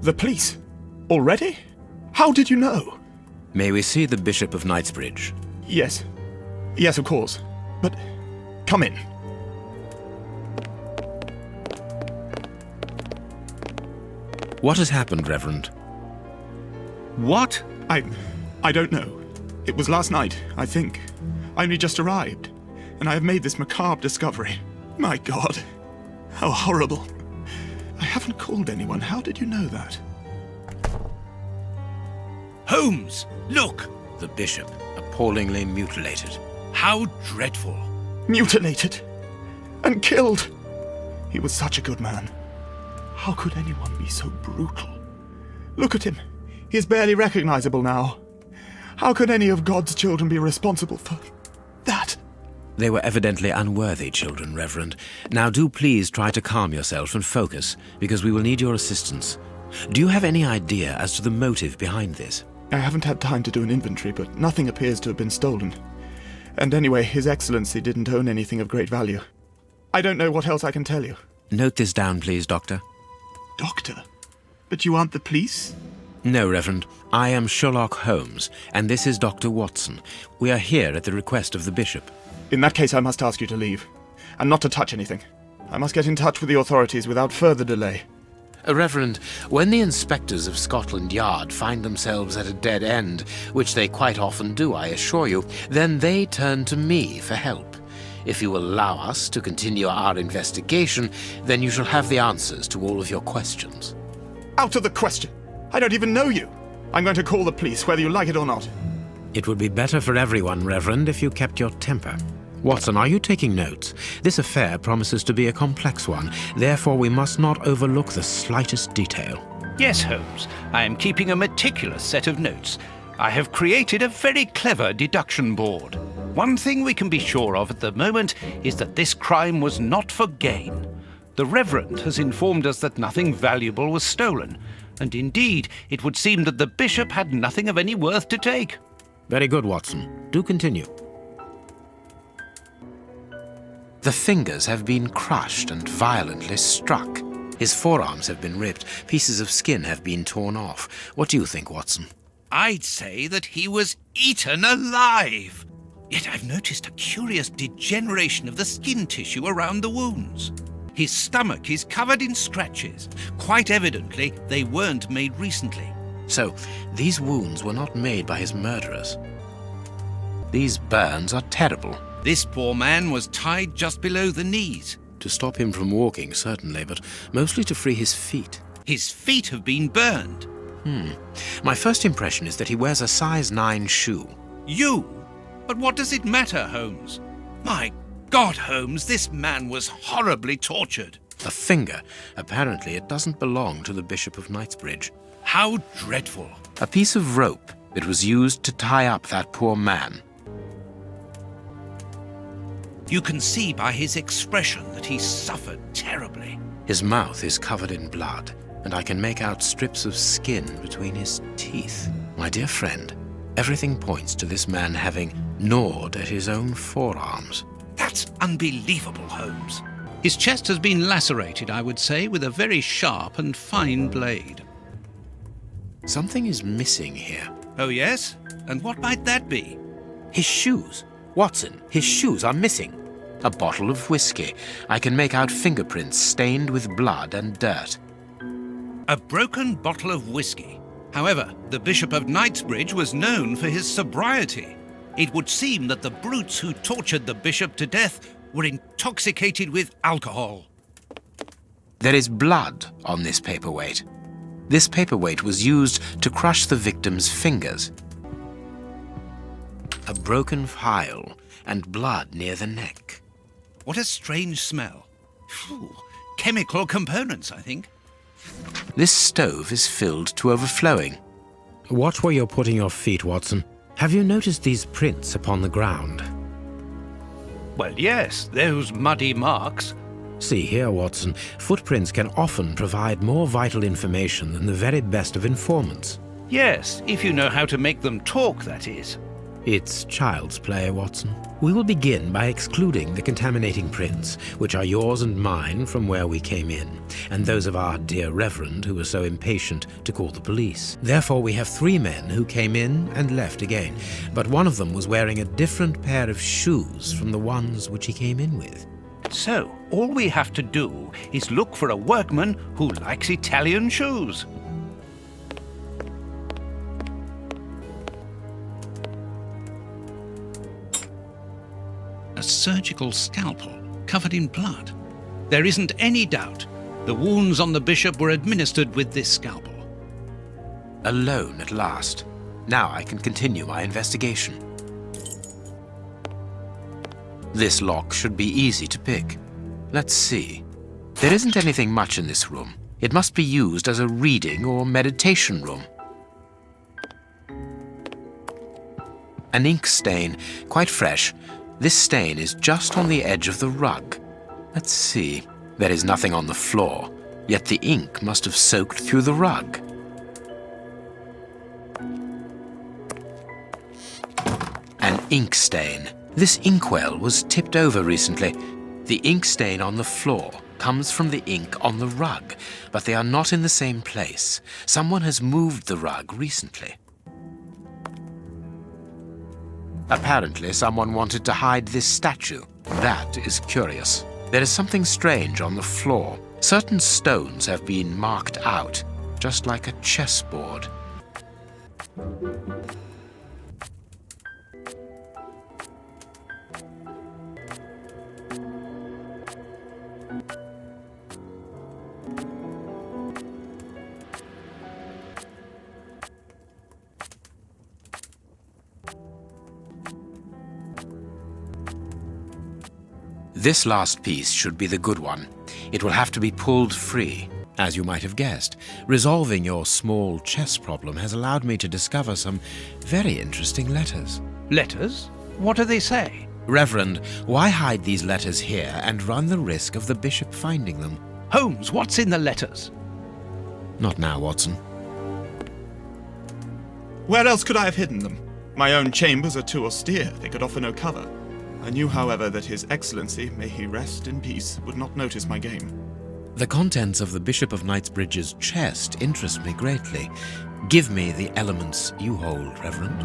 The police? Already? How did you know? May we see the Bishop of Knightsbridge? Yes. Yes, of course. But come in. What has happened, Reverend? What? I don't know. It was last night, I think. I only just arrived, and I have made this macabre discovery. My God. How horrible. I haven't called anyone. How did you know that? Holmes, look! The Bishop, appallingly mutilated. How dreadful. Mutilated. And killed. He was such a good man. How could anyone be so brutal? Look at him. He is barely recognizable now. How could any of God's children be responsible for that? They were evidently unworthy children, Reverend. Now do please try to calm yourself and focus, because we will need your assistance. Do you have any idea as to the motive behind this? I haven't had time to do an inventory, but nothing appears to have been stolen. And anyway, His Excellency didn't own anything of great value. I don't know what else I can tell you. Note this down, please, Doctor. Doctor? But you aren't the police? No, Reverend. I am Sherlock Holmes, and this is Dr. Watson. We are here at the request of the Bishop. In that case, I must ask you to leave, and not to touch anything. I must get in touch with the authorities without further delay. Reverend, when the inspectors of Scotland Yard find themselves at a dead end, which they quite often do, I assure you, then they turn to me for help. If you will allow us to continue our investigation, then you shall have the answers to all of your questions. Out of the question! I don't even know you! I'm going to call the police, whether you like it or not. It would be better for everyone, Reverend, if you kept your temper. Watson, are you taking notes? This affair promises to be a complex one, therefore we must not overlook the slightest detail. Yes, Holmes. I am keeping a meticulous set of notes. I have created a very clever deduction board. One thing we can be sure of at the moment is that this crime was not for gain. The Reverend has informed us that nothing valuable was stolen, and indeed, it would seem that the Bishop had nothing of any worth to take. Very good, Watson. Do continue. The fingers have been crushed and violently struck. His forearms have been ripped. Pieces of skin have been torn off. What do you think, Watson? I'd say that he was eaten alive. Yet I've noticed a curious degeneration of the skin tissue around the wounds. His stomach is covered in scratches. Quite evidently, they weren't made recently. So, these wounds were not made by his murderers. These burns are terrible. This poor man was tied just below the knees. To stop him from walking, certainly, but mostly to free his feet. His feet have been burned. My first impression is that he wears a size 9 shoe. You? But what does it matter, Holmes? My God, Holmes, this man was horribly tortured. A finger. Apparently, it doesn't belong to the Bishop of Knightsbridge. How dreadful. A piece of rope that was used to tie up that poor man. You can see by his expression that he suffered terribly. His mouth is covered in blood, and I can make out strips of skin between his teeth. My dear friend, everything points to this man having gnawed at his own forearms. That's unbelievable, Holmes. His chest has been lacerated, I would say, with a very sharp and fine blade. Something is missing here. Oh, yes? And what might that be? His shoes. Watson, his shoes are missing. A bottle of whiskey. I can make out fingerprints stained with blood and dirt. A broken bottle of whiskey. However, the Bishop of Knightsbridge was known for his sobriety. It would seem that the brutes who tortured the bishop to death were intoxicated with alcohol. There is blood on this paperweight. This paperweight was used to crush the victim's fingers. A broken file and blood near the neck. What a strange smell. Phew. Chemical components, I think. This stove is filled to overflowing. Watch where you're putting your feet, Watson. Have you noticed these prints upon the ground? Well, yes, those muddy marks. See here, Watson. Footprints can often provide more vital information than the very best of informants. Yes, if you know how to make them talk, that is. It's child's play, Watson. We will begin by excluding the contaminating prints, which are yours and mine from where we came in, and those of our dear Reverend, who was so impatient to call the police. Therefore, we have 3 men who came in and left again, but one of them was wearing a different pair of shoes from the ones which he came in with. So, all we have to do is look for a workman who likes Italian shoes. A surgical scalpel covered in blood. There isn't any doubt the wounds on the bishop were administered with this scalpel. Alone at last. Now I can continue my investigation. This lock should be easy to pick. Let's see. There isn't anything much in this room. It must be used as a reading or meditation room. An ink stain, quite fresh. This stain is just on the edge of the rug. Let's see. There is nothing on the floor, yet the ink must have soaked through the rug. An ink stain. This inkwell was tipped over recently. The ink stain on the floor comes from the ink on the rug, but they are not in the same place. Someone has moved the rug recently. Apparently, someone wanted to hide this statue. That is curious. There is something strange on the floor. Certain stones have been marked out, just like a chessboard. This last piece should be the good one. It will have to be pulled free. As you might have guessed, resolving your small chess problem has allowed me to discover some very interesting letters. Letters? What do they say? Reverend, why hide these letters here and run the risk of the bishop finding them? Holmes, what's in the letters? Not now, Watson. Where else could I have hidden them? My own chambers are too austere. They could offer no cover. I knew, however, that His Excellency, may he rest in peace, would not notice my game. The contents of the Bishop of Knightsbridge's chest interest me greatly. Give me the elements you hold, Reverend.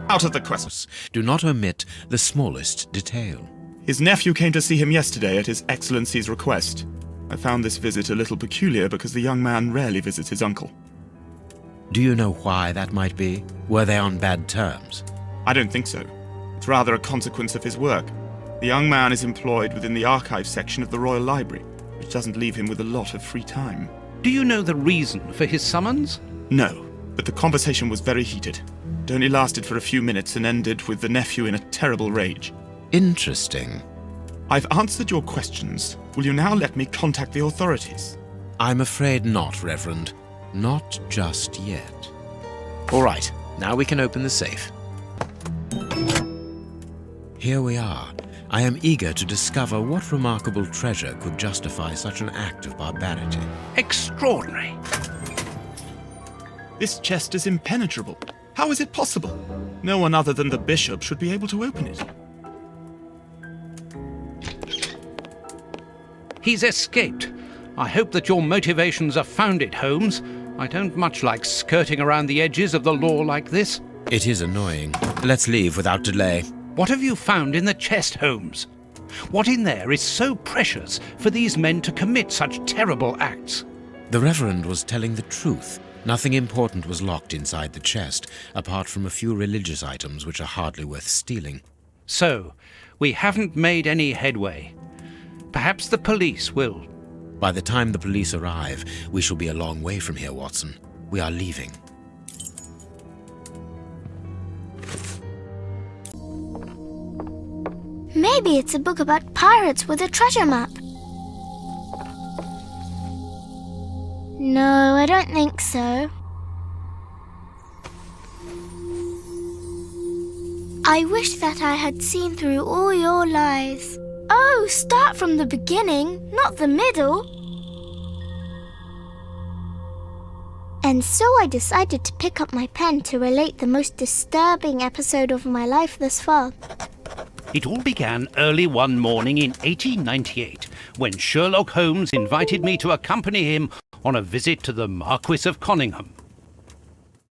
Out of the question. Do not omit the smallest detail. His nephew came to see him yesterday at His Excellency's request. I found this visit a little peculiar because the young man rarely visits his uncle. Do you know why that might be? Were they on bad terms? I don't think so. It's rather a consequence of his work. The young man is employed within the archives section of the Royal Library, which doesn't leave him with a lot of free time. Do you know the reason for his summons? No, but the conversation was very heated. It only lasted for a few minutes and ended with the nephew in a terrible rage. Interesting. I've answered your questions. Will you now let me contact the authorities? I'm afraid not, Reverend. Not just yet. All right, now we can open the safe. Here we are. I am eager to discover what remarkable treasure could justify such an act of barbarity. Extraordinary. This chest is impenetrable. How is it possible? No one other than the bishop should be able to open it. He's escaped. I hope that your motivations are founded, Holmes. I don't much like skirting around the edges of the law like this. It is annoying. Let's leave without delay. What have you found in the chest, Holmes? What in there is so precious for these men to commit such terrible acts? The Reverend was telling the truth. Nothing important was locked inside the chest, apart from a few religious items which are hardly worth stealing. So, we haven't made any headway. Perhaps the police will. By the time the police arrive, we shall be a long way from here, Watson. We are leaving. Maybe it's a book about pirates with a treasure map. No, I don't think so. I wish that I had seen through all your lies. Oh, start from the beginning, not the middle. And so I decided to pick up my pen to relate the most disturbing episode of my life thus far. It all began early one morning in 1898, when Sherlock Holmes invited me to accompany him on a visit to the Marquis of Conyngham.